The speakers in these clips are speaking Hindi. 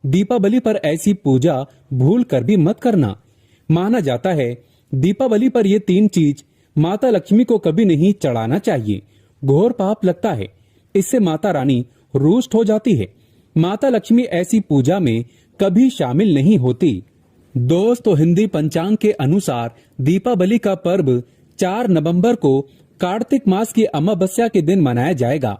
दीपावली पर ऐसी पूजा भूल कर भी मत करना। माना जाता है दीपावली पर ये 3 चीज माता लक्ष्मी को कभी नहीं चढ़ाना चाहिए। घोर पाप लगता है, इससे माता रानी रुष्ट हो जाती है। माता लक्ष्मी ऐसी पूजा में कभी शामिल नहीं होती। दोस्तों, हिंदी पंचांग के अनुसार दीपावली का पर्व 4 नवंबर को कार्तिक मास की अमावस्या के दिन मनाया जाएगा।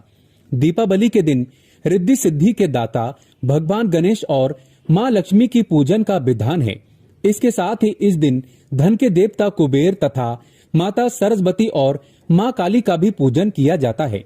दीपावली के दिन रिद्धि सिद्धि के दाता भगवान गणेश और मां लक्ष्मी की पूजन का विधान है। इसके साथ ही इस दिन धन के देवता कुबेर तथा माता सरस्वती और मां काली का भी पूजन किया जाता है।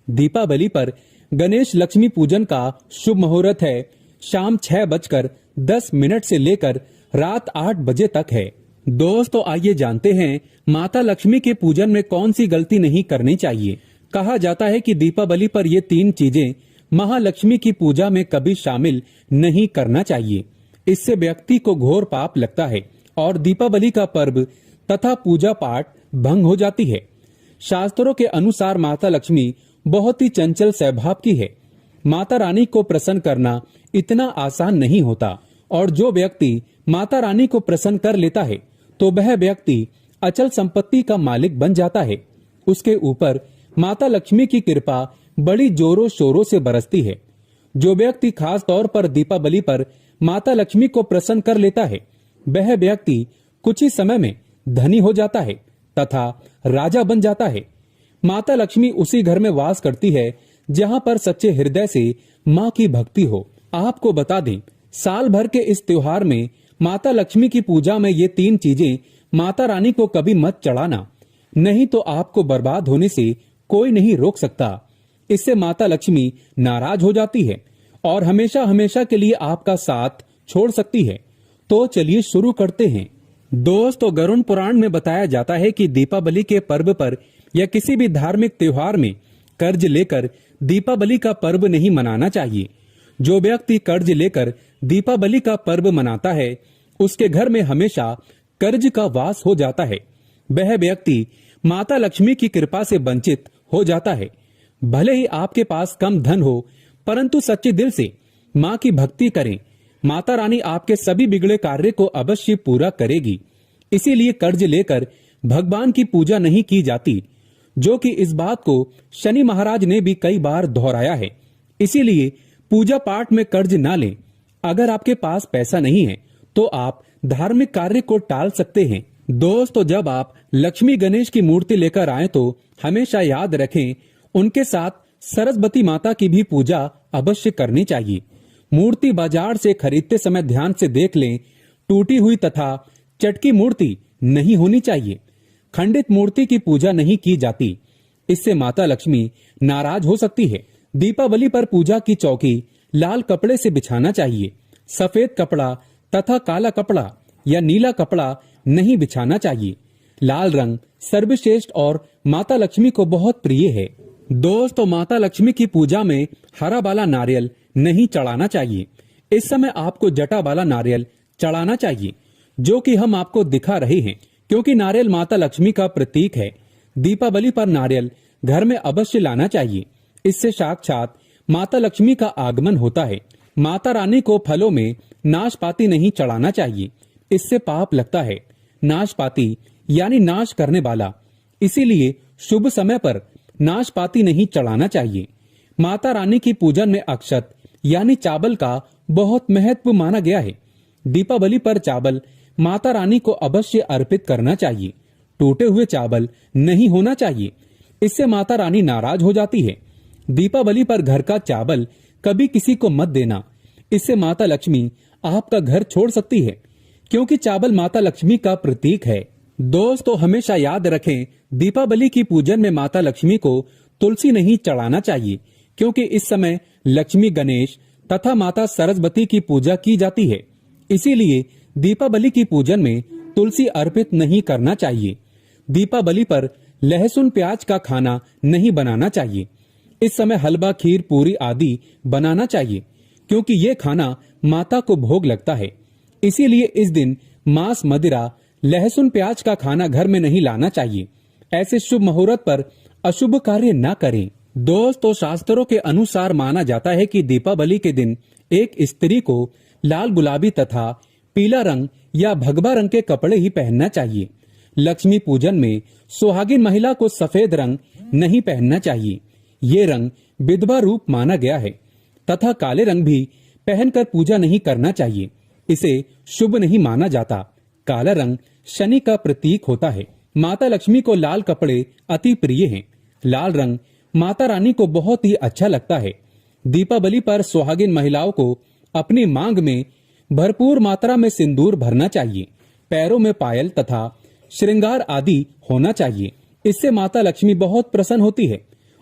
दीपावली पर गणेश लक्ष्मी पूजन का शुभ मुहूर्त है शाम 6:10 से लेकर रात 8 बजे तक है। दोस्तों, आइए जानते हैं माता लक्ष्मी के पूजन में कौन सी गलती नहीं करनी चाहिए। कहा जाता है कि दीपावली पर ये 3 चीजें महालक्ष्मी की पूजा में कभी शामिल नहीं करना चाहिए। इससे व्यक्ति को घोर पाप लगता है और दीपावली का पर्व तथा पूजा पाठ भंग हो जाती है। शास्त्रों के अनुसार माता लक्ष्मी बहुत ही चंचल स्वभाव की है। माता रानी को प्रसन्न करना इतना आसान नहीं होता और जो व्यक्ति माता रानी को प्रसन्न कर लेता है तो वह व्यक्ति अचल संपत्ति का मालिक बन जाता है। उसके ऊपर माता लक्ष्मी की कृपा बड़ी जोरों शोरों से बरसती है। जो व्यक्ति खास तौर पर दीपावली पर माता लक्ष्मी को प्रसन्न कर लेता है वह व्यक्ति कुछ ही समय में धनी हो जाता है तथा राजा बन जाता है। माता लक्ष्मी उसी घर में वास करती है जहां पर सच्चे हृदय से मां की भक्ति हो। आपको बता दें, साल भर के इस त्योहार में माता लक्ष्मी की पूजा में ये 3 चीजें माता रानी को कभी मत चढ़ाना, नहीं तो आपको बर्बाद होने से कोई नहीं रोक सकता। इससे माता लक्ष्मी नाराज हो जाती है और हमेशा हमेशा के लिए आपका साथ छोड़ सकती है। तो चलिए शुरू करते हैं। दोस्तों, गरुड़ पुराण में बताया जाता है कि दीपावली के पर्व पर या किसी भी धार्मिक त्योहार में कर्ज लेकर दीपावली का पर्व नहीं मनाना चाहिए। जो व्यक्ति कर्ज लेकर दीपावली का पर्व मनाता है उसके घर में हमेशा कर्ज का वास हो जाता है। वह व्यक्ति माता लक्ष्मी की कृपा से वंचित हो जाता है। भले ही आपके पास कम धन हो, परंतु सच्चे दिल से मां की भक्ति करें। माता रानी आपके सभी बिगड़े कार्य को अवश्य पूरा करेगी। इसीलिए कर्ज लेकर भगवान की पूजा नहीं की जाती, जो कि इस बात को शनि महाराज ने भी कई बार दोहराया है। इसीलिए पूजा पाठ में कर्ज ना लें। अगर आपके पास पैसा नहीं है तो आप धार्मिक कार्य को टाल सकते हैं। दोस्तों, जब आप लक्ष्मी गणेश की मूर्ति लेकर आए तो हमेशा याद रखें उनके साथ सरस्वती माता की भी पूजा अवश्य करनी चाहिए। मूर्ति बाजार से खरीदते समय ध्यान से देख लें, टूटी हुई तथा चटकी मूर्ति नहीं होनी चाहिए। खंडित मूर्ति की पूजा नहीं की जाती, इससे माता लक्ष्मी नाराज हो सकती है। दीपावली पर पूजा की चौकी लाल कपड़े से बिछाना चाहिए। सफेद कपड़ा तथा काला कपड़ा या नीला कपड़ा नहीं बिछाना चाहिए। लाल रंग सर्वश्रेष्ठ और माता लक्ष्मी को बहुत प्रिय है। दोस्तों, माता लक्ष्मी की पूजा में हरा वाला नारियल नहीं चढ़ाना चाहिए। इस समय आपको जटा वाला नारियल चढ़ाना चाहिए, जो कि हम आपको दिखा रहे हैं, क्योंकि नारियल माता लक्ष्मी का प्रतीक है। दीपावली पर नारियल घर में अवश्य लाना चाहिए। इससे साक्षात माता लक्ष्मी का आगमन होता है। माता रानी को फलों में नाशपाती नहीं चढ़ाना चाहिए, इससे पाप लगता है। नाशपाती यानी नाश करने वाला, इसीलिए शुभ समय पर नाशपाती नहीं चढ़ाना चाहिए। माता रानी की पूजन में अक्षत यानी चावल का बहुत महत्व माना गया है। दीपावली पर चावल माता रानी को अवश्य अर्पित करना चाहिए। टूटे हुए चावल नहीं होना चाहिए, इससे माता रानी नाराज हो जाती है। दीपावली पर घर का चावल कभी किसी को मत देना, इससे माता लक्ष्मी आपका घर छोड़ सकती है, क्योंकि चावल माता लक्ष्मी का प्रतीक है। दोस्तों, हमेशा याद रखें, दीपावली की पूजन में माता लक्ष्मी को तुलसी नहीं चढ़ाना चाहिए, क्योंकि इस समय लक्ष्मी गणेश तथा माता सरस्वती की पूजा की जाती है। इसीलिए दीपावली की पूजन में तुलसी अर्पित नहीं करना चाहिए। दीपावली पर लहसुन प्याज का खाना नहीं बनाना चाहिए। इस समय हलवा, खीर, पूरी आदि बनाना चाहिए, क्योंकि ये खाना माता को भोग लगता है। इसीलिए इस दिन मांस, मदिरा, लहसुन प्याज का खाना घर में नहीं लाना चाहिए। ऐसे शुभ मुहूर्त पर अशुभ कार्य न करें। दोस्तों, शास्त्रों के अनुसार माना जाता है कि दीपावली के दिन एक स्त्री को लाल, गुलाबी तथा पीला रंग या भगवा रंग के कपड़े ही पहनना चाहिए। लक्ष्मी पूजन में सुहागिन महिला को सफेद रंग नहीं पहनना चाहिए। ये रंग विधवा रूप माना गया है तथा काले रंग भी पहनकर पूजा नहीं करना चाहिए। इसे शुभ नहीं माना जाता। काला रंग शनि का प्रतीक होता है। माता लक्ष्मी को लाल कपड़े अति प्रिय हैं। लाल रंग माता रानी को बहुत ही अच्छा लगता है। दीपावली पर सुहागिन महिलाओं को अपनी मांग में भरपूर मात्रा में सिंदूर भरना चाहिए। पैरों में पायल तथा श्रृंगार आदि होना चाहिए। इससे माता लक्ष्मी बहुत प्रसन्न होती है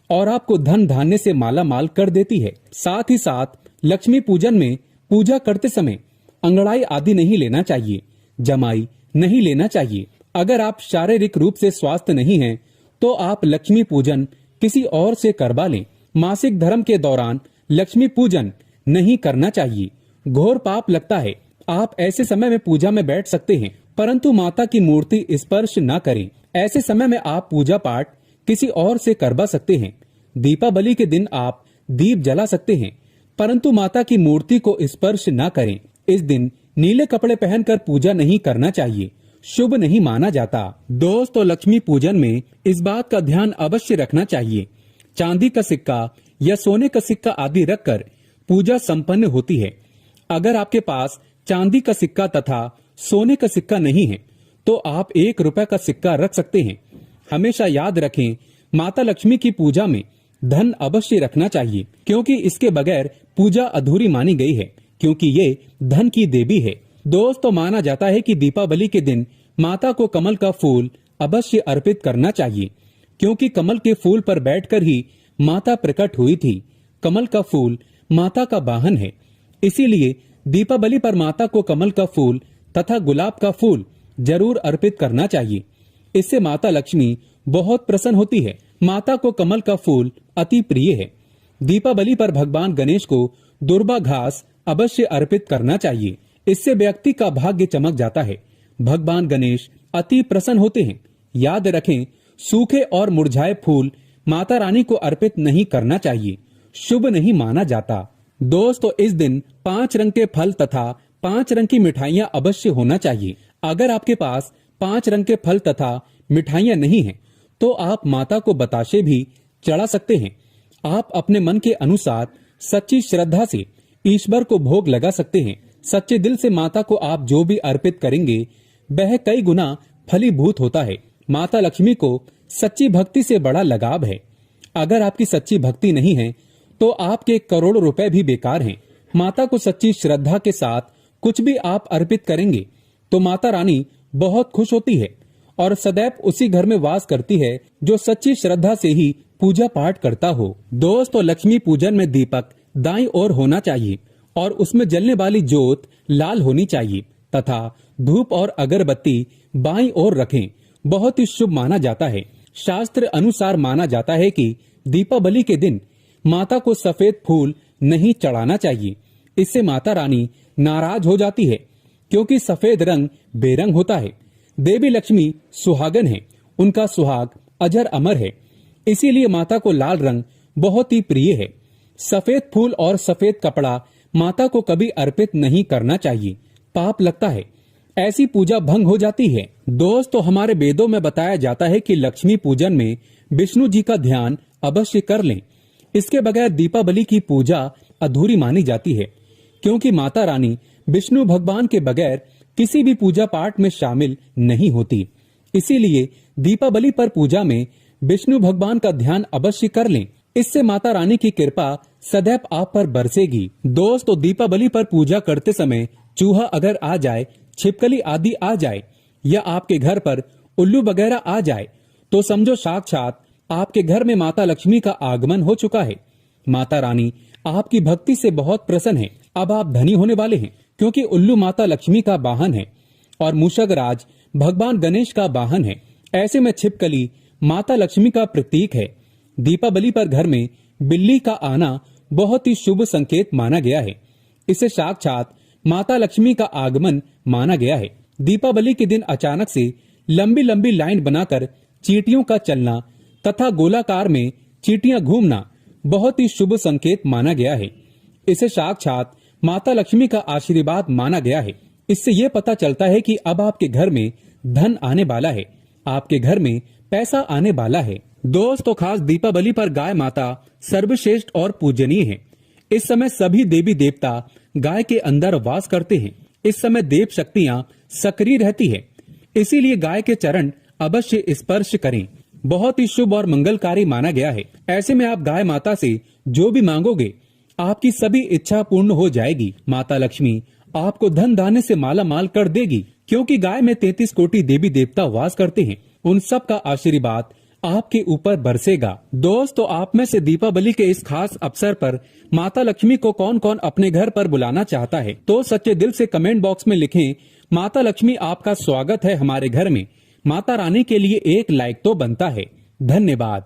और आपको धन धान्य से माला माल कर देती है। साथ ही साथ लक्ष्मी पूजन में पूजा करते समय अंगड़ाई आदि नहीं लेना चाहिए, जमाई नहीं लेना चाहिए। अगर आप शारीरिक रूप से स्वस्थ नहीं हैं, तो आप लक्ष्मी पूजन किसी और से करवा लें। मासिक धर्म के दौरान लक्ष्मी पूजन नहीं करना चाहिए। घोर पाप लगता है। आप ऐसे समय में पूजा में बैठ सकते हैं, परंतु माता की मूर्ति स्पर्श न करें। ऐसे समय में आप पूजा पाठ किसी और से करवा सकते हैं। दीपावली के दिन आप दीप जला सकते हैं, परंतु माता की मूर्ति को स्पर्श न करें। इस दिन नीले कपड़े पहनकर पूजा नहीं करना चाहिए, शुभ नहीं माना जाता। दोस्तों, लक्ष्मी पूजन में इस बात का ध्यान अवश्य रखना चाहिए। चांदी का सिक्का या सोने का सिक्का आदि रखकर पूजा संपन्न होती है। अगर आपके पास चांदी का सिक्का तथा सोने का सिक्का नहीं है, तो आप 1 रुपए का सिक्का रख सकते हैं। हमेशा याद रखें, माता लक्ष्मी की पूजा में धन अवश्य रखना चाहिए, क्योंकि इसके बगैर पूजा अधूरी मानी गई है, क्योंकि ये धन की देवी है। दोस्तों, माना जाता है कि दीपावली के दिन माता को कमल का फूल अवश्य अर्पित करना चाहिए, क्योंकि कमल के फूल पर बैठकर ही माता प्रकट हुई थी। कमल का फूल माता का वाहन है, इसीलिए दीपावली पर माता को कमल का फूल तथा गुलाब का फूल जरूर अर्पित करना चाहिए। इससे माता लक्ष्मी बहुत प्रसन्न होती है। माता को कमल का फूल अति प्रिय है। दीपावली पर भगवान गणेश को दुर्वा घास अवश्य अर्पित करना चाहिए। इससे व्यक्ति का भाग्य चमक जाता है। भगवान गणेश अति प्रसन्न होते हैं। याद रखें, सूखे और मुरझाए फूल माता रानी को अर्पित नहीं करना चाहिए, शुभ नहीं माना जाता। दोस्तों, इस दिन 5 रंग के फल तथा 5 रंग की मिठाइयाँ अवश्य होना चाहिए। अगर आपके पास 5 रंग के फल तथा मिठाइयाँ नहीं हैं, तो आप माता को बताशे भी चढ़ा सकते हैं। आप अपने मन के अनुसार सच्ची श्रद्धा से ईश्वर को भोग लगा सकते हैं। सच्चे दिल से माता को आप जो भी अर्पित करेंगे, वह कई गुना फलीभूत होता है। माता लक्ष्मी को सच्ची भक्ति से बड़ा लगाव है। अगर आपकी सच्ची भक्ति नहीं है, तो आपके करोड़ों रुपए भी बेकार हैं। माता को सच्ची श्रद्धा के साथ कुछ भी आप अर्पित करेंगे, तो माता रानी बहुत खुश होती है और सदैव उसी घर में वास करती है जो सच्ची श्रद्धा से ही पूजा पाठ करता हो। दोस्तों, लक्ष्मी पूजन में दीपक दाईं ओर होना चाहिए और उसमें जलने वाली ज्योत लाल होनी चाहिए तथा धूप और अगरबत्ती बाईं ओर रखें। बहुत ही शुभ माना जाता है। शास्त्र अनुसार माना जाता है कि दीपावली के दिन माता को सफेद फूल नहीं चढ़ाना चाहिए। इससे माता रानी नाराज हो जाती है, क्योंकि सफेद रंग बेरंग होता है। देवी लक्ष्मी सुहागन है, उनका सुहाग अजर अमर है। इसीलिए माता को लाल रंग बहुत ही प्रिय है। सफेद फूल और सफेद कपड़ा माता को कभी अर्पित नहीं करना चाहिए, पाप लगता है। ऐसी पूजा भंग हो जाती है। दोस्तों, हमारे वेदों में बताया जाता है कि लक्ष्मी पूजन में विष्णु जी का ध्यान अवश्य कर लें। इसके बगैर दीपावली की पूजा अधूरी मानी जाती है, क्योंकि माता रानी विष्णु भगवान के बगैर किसी भी पूजा पाठ में शामिल नहीं होती। इसीलिए दीपावली पर पूजा में विष्णु भगवान का ध्यान अवश्य कर लें। इससे माता रानी की कृपा सदैव आप पर बरसेगी। दोस्तों, दीपावली पर पूजा करते समय चूहा अगर आ जाए, छिपकली आदि आ जाए या आपके घर पर उल्लू वगैरह आ जाए, तो समझो साक्षात आपके घर में माता लक्ष्मी का आगमन हो चुका है। माता रानी आपकी भक्ति से बहुत प्रसन्न है। अब आप धनी होने वाले हैं, क्योंकि उल्लू माता लक्ष्मी का वाहन है और मूषक राज भगवान गणेश का वाहन है। ऐसे में छिपकली माता लक्ष्मी का प्रतीक है। दीपावली पर घर में बिल्ली का आना बहुत ही शुभ संकेत माना गया है। इसे साक्षात माता लक्ष्मी का आगमन माना गया है। दीपावली के दिन अचानक से लंबी लंबी लाइन बनाकर चींटियों का चलना तथा गोलाकार में चींटियां घूमना बहुत ही शुभ संकेत माना गया है। इसे साक्षात माता लक्ष्मी का आशीर्वाद माना गया है। इससे ये पता चलता है कि अब आपके घर में धन आने वाला है, आपके घर में पैसा आने वाला है। दोस्तों, खास दीपावली पर गाय माता सर्वश्रेष्ठ और पूजनीय है। इस समय सभी देवी देवता गाय के अंदर वास करते हैं। इस समय देव शक्तियां सक्रिय रहती है, इसीलिए गाय के चरण अवश्य स्पर्श करें। बहुत ही शुभ और मंगलकारी माना गया है। ऐसे में आप गाय माता से जो भी मांगोगे आपकी सभी इच्छा पूर्ण हो जाएगी। माता लक्ष्मी आपको धन दाने से माला माल कर देगी, क्योंकि गाय में 33 कोटि देवी देवता वास करते हैं। उन सब का आशीर्वाद आपके ऊपर बरसेगा। दोस्तों, आप में से दीपावली के इस खास अवसर पर माता लक्ष्मी को कौन कौन अपने घर पर बुलाना चाहता है, तो सच्चे दिल से कमेंट बॉक्स में लिखें। माता लक्ष्मी आपका स्वागत है हमारे घर में। माता रानी के लिए एक लाइक तो बनता है। धन्यवाद।